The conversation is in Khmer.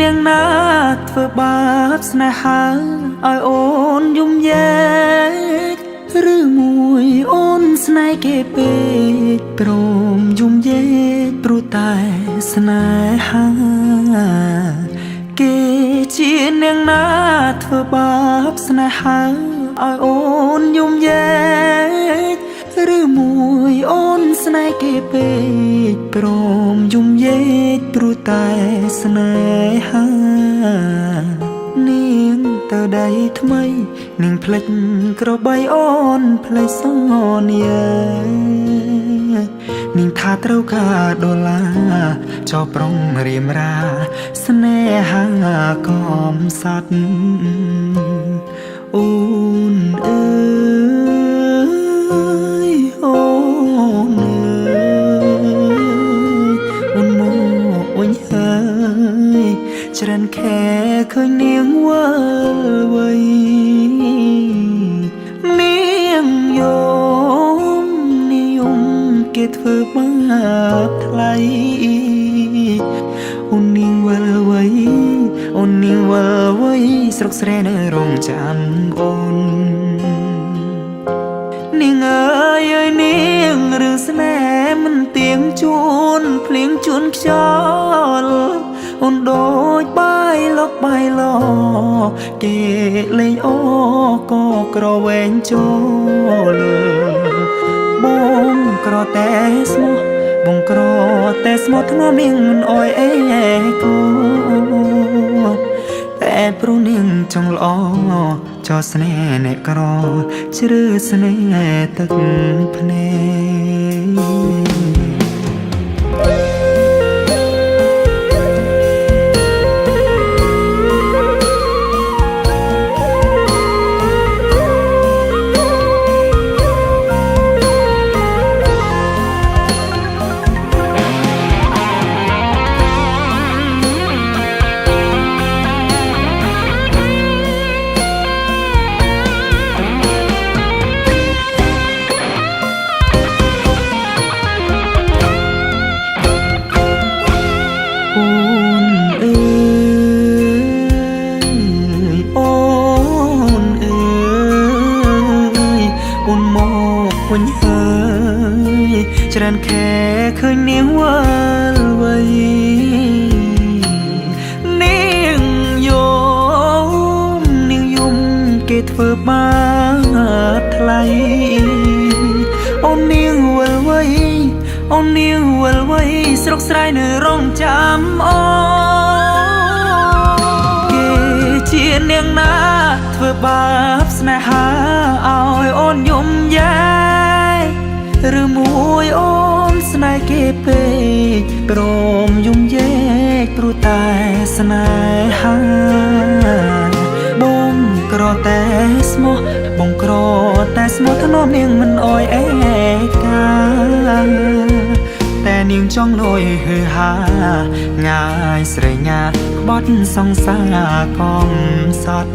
នាងណាធ្វើបាបស្នេហាឲ្យអូនយំយែកឬមួយអូនស្នេហ៍គេពេកព្រមយំយែកព្រោះតែស្នេហាគេជានាងណាធ្វើបាបស្នេហាឲ្យអូនយំយែកឬមួយអូនស្នេហ៍គេពេកព្រមយំយែកព្រោះតែស្នេហានាងទៅដៃថ្មីនាងភ្លេចក្របីអូនភ្លេចសន្យានាងថាត្រូវការដុល្លារចោប្រុងរៀមរាស្នេហាកំសត់អូនអើយអូនអើយអូនមកវិញហើយច្រើនខែឃើញនាងវិលវ័យនាងយំនាងយំគេធ្វើបាបថ្លៃអូននាងវិលវ័យអូននាងវិលវ័យស្រុកស្រែនៅរងចាំអូននាងអើយអើយនាងរឿងស្នេហ៍មិនទៀងជួនភ្លៀងជួនខ្យល់អូនដូចបាយលុកបាយឡគេលេងអូក៏ក្រវែងចូលបងក្រតែស្មោះបងក្រតែស្មោះធ្ងន់នាងមិនអោយអេគូតែព្រោះនាងចង់ល្អចោស្នេហ៍អ្នកក្រជ្រឺស្នេហ៍ទឹកភ្នែកវិញហើយច្រើនខែឃើញនាងវិលវ័យនាងយំនាងយំគេធ្វើបាបថ្លៃអូននាងវិលវ័យអូននាងវិលវ័យស្រុកស្រែនៅរងចាំអូគេជានាងណាធ្វើបាបស្នេហាឲ្យអូនយំយែឬមួយអូនស្នេហ៍គេពេកព្រមយំយែកព្រោះតែស្នេហាបងក្រតែស្មោះបងក្រតែស្មោះធ្នមនាងមិនអោយអេកាតែនាងចង់លយហឺហាងាយស្រេងាក្បត់សង្សារកំសត់